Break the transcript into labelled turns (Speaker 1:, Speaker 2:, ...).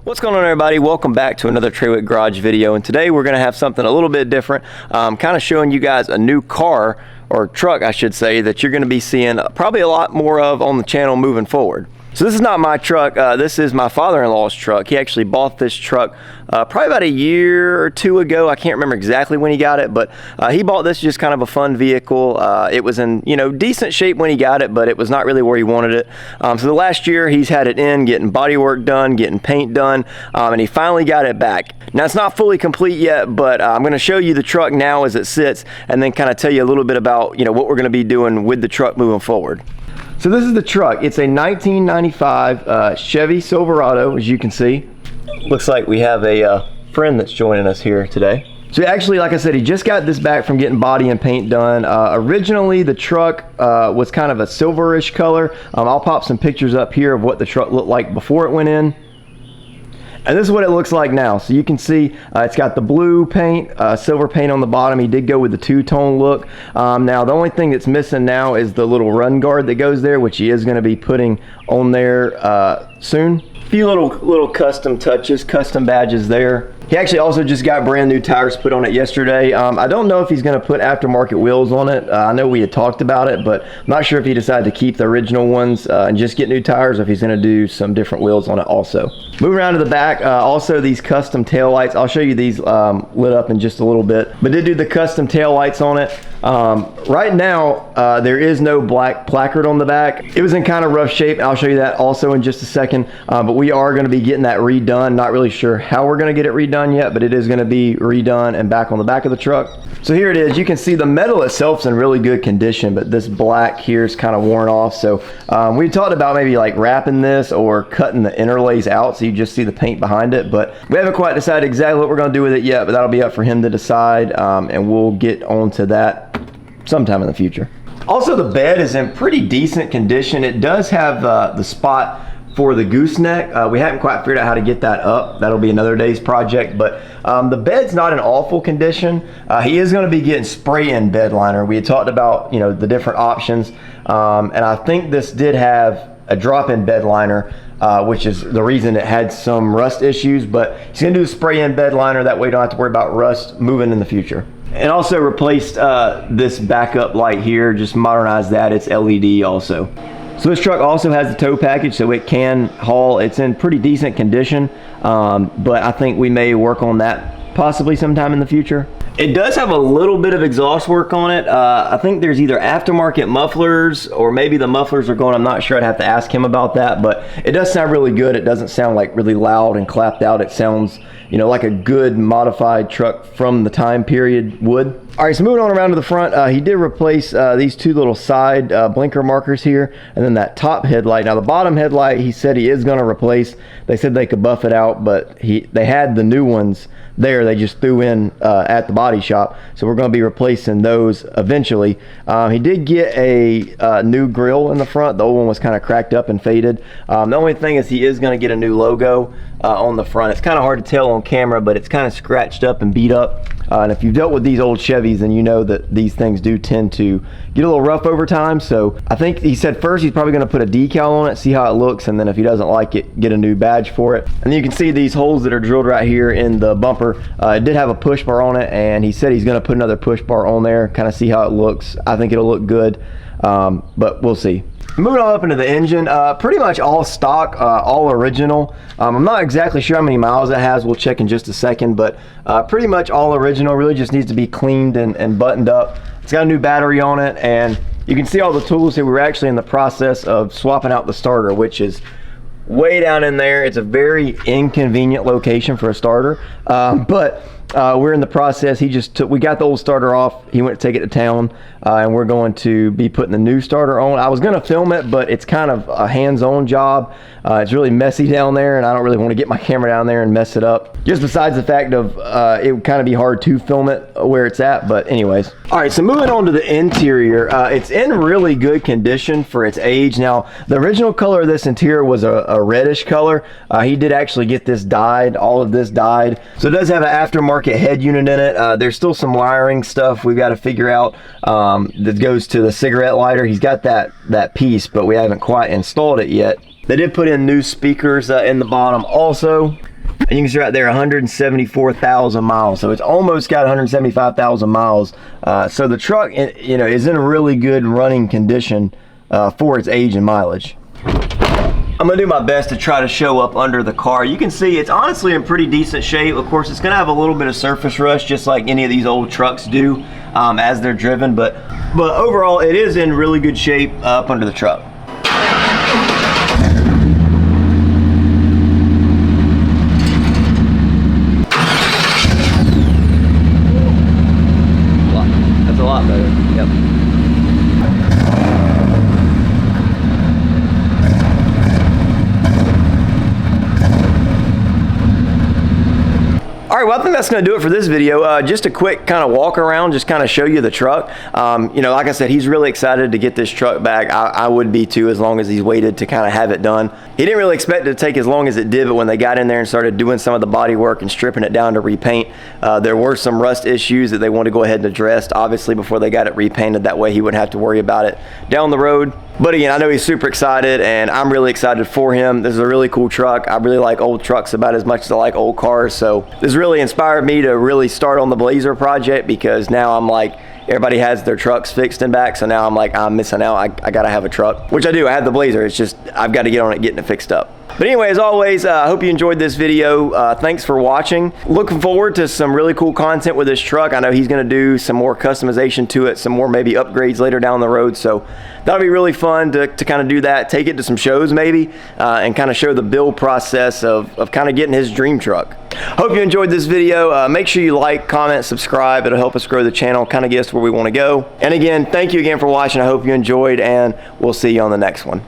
Speaker 1: What's going on, everybody? Welcome back to another Trawick Garage video, and today we're going to have something a little bit different, kind of showing you guys a new car, or truck I should say, that you're going to be seeing probably a lot more of on the channel moving forward. So this is not my truck, this is my father-in-law's truck. He actually bought this truck probably about a year or two ago. I can't remember exactly when he got it, but he bought this just kind of a fun vehicle. It was in, decent shape when he got it, but it was not really where he wanted it. So the last year he's had it in, getting body work done, getting paint done, and he finally got it back. Now it's not fully complete yet, but I'm going to show you the truck now as it sits, and then kind of tell you a little bit about what we're going to be doing with the truck moving forward. So this is the truck. It's a 1995 Chevy Silverado, as you can see. Looks like we have a friend that's joining us here today. So actually, like I said, he just got this back from getting body and paint done. Originally, the truck was kind of a silverish color. I'll pop some pictures up here of what the truck looked like before it went in. And this is what it looks like now. So you can see it's got the blue paint, silver paint on the bottom. He did go with the two-tone look. Now the only thing that's missing now is the little run guard that goes there, which he is going to be putting on there soon. A few little custom touches, custom badges there. He actually also just got brand new tires put on it yesterday. I don't know if he's going to put aftermarket wheels on it. I know we had talked about it, but I'm not sure if he decided to keep the original ones and just get new tires, or if he's going to do some different wheels on it also. Moving around to the back, also these custom tail lights. I'll show you these lit up in just a little bit, but did do the custom tail lights on it. Right now, there is no black placard on the back. It was in kind of rough shape. I'll show you that also in just a second, but we are going to be getting that redone. Not really sure how we're going to get it redone yet, but it is going to be redone and back on the back of the truck. So here it is. You can see the metal itself's in really good condition, but this black here is kind of worn off. So we talked about maybe like wrapping this or cutting the interlays out so you just see the paint behind it, but we haven't quite decided exactly what we're going to do with it yet, but that'll be up for him to decide, and we'll get onto that sometime in the future. Also, the bed is in pretty decent condition. It does have the spot for the gooseneck. We haven't quite figured out how to get that up. That'll be another day's project, but the bed's not in awful condition. He is going to be getting spray-in bed liner. We had talked about the different options, and I think this did have a drop-in bed liner, which is the reason it had some rust issues, but he's going to do a spray-in bed liner. That way you don't have to worry about rust moving in the future. And also replaced this backup light here, just modernized that. It's LED also. So this truck also has the tow package, so it can haul. It's in pretty decent condition, but I think we may work on that possibly sometime in the future. It does have a little bit of exhaust work on it. I think there's either aftermarket mufflers or maybe the mufflers are going. I'm not sure. I'd have to ask him about that, but it does sound really good. It doesn't sound like really loud and clapped out. It sounds, like a good modified truck from the time period would. All right, so moving on around to the front, he did replace these two little side blinker markers here, and then that top headlight. Now the bottom headlight, he said he is going to replace. They said they could buff it out, but they had the new ones there. They just threw in at the body shop, so we're going to be replacing those eventually. He did get a new grill in the front. The old one was kind of cracked up and faded. The only thing is he is going to get a new logo on the front. It's kind of hard to tell on camera, but it's kind of scratched up and beat up. And if you've dealt with these old Chevys, then you know that these things do tend to get a little rough over time. So I think he said first he's probably going to put a decal on it, see how it looks, and then if he doesn't like it, get a new badge for it. And you can see these holes that are drilled right here in the bumper. It did have a push bar on it, and he said he's going to put another push bar on there, kind of see how it looks. I think it'll look good, but we'll see. Moving on up into the engine, pretty much all stock, all original. I'm not exactly sure how many miles it has. We'll check in just a second, but pretty much all original. Really just needs to be cleaned and buttoned up. It's got a new battery on it, and you can see all the tools here. We're actually in the process of swapping out the starter, which is way down in there. It's a very inconvenient location for a starter, but we're in the process. We got the old starter off. He went to take it to town, and we're going to be putting the new starter on. I was going to film it, but it's kind of a hands-on job. It's really messy down there, and I don't really want to get my camera down there and mess it up. Just besides the fact of it would kind of be hard to film it where it's at, but anyways. All right, so moving on to the interior. It's in really good condition for its age. Now, the original color of this interior was a reddish color. He did actually get this dyed, all of this dyed. So it does have an aftermarket aftermarket head unit in it. There's still some wiring stuff we've got to figure out that goes to the cigarette lighter. He's got that piece, but we haven't quite installed it yet. They did put in new speakers in the bottom also. And you can see right there, 174,000 miles. So it's almost got 175,000 miles. So the truck, you know, is in a really good running condition for its age and mileage. I'm gonna do my best to try to show up under the car. You can see it's honestly in pretty decent shape. Of course, it's gonna have a little bit of surface rust, just like any of these old trucks do as they're driven. But overall, it is in really good shape up under the truck. That's a lot better. Yep. All right, well, I think that's going to do it for this video. Just a quick kind of walk around, just kind of show you the truck. You know, like I said, he's really excited to get this truck back. I would be too, as long as he's waited to kind of have it done. He didn't really expect it to take as long as it did, but when they got in there and started doing some of the body work and stripping it down to repaint, there were some rust issues that they wanted to go ahead and address, obviously, before they got it repainted. That way he wouldn't have to worry about it down the road. But again, I know he's super excited, and I'm really excited for him. This is a really cool truck. I really like old trucks about as much as I like old cars. So this really inspired me to really start on the Blazer project, because now I'm like, everybody has their trucks fixed and back. So now I'm like, I'm missing out. I got to have a truck, which I do. I have the Blazer. It's just, I've got to get on it, getting it fixed up. But anyway, as always, I hope you enjoyed this video. Thanks for watching. Looking forward to some really cool content with this truck. I know he's going to do some more customization to it, some more maybe upgrades later down the road. So that'll be really fun to kind of do that, take it to some shows maybe, and kind of show the build process of kind of getting his dream truck. Hope you enjoyed this video. Make sure you like, comment, subscribe. It'll help us grow the channel, kind of get us where we want to go. And again, thank you again for watching. I hope you enjoyed, and we'll see you on the next one.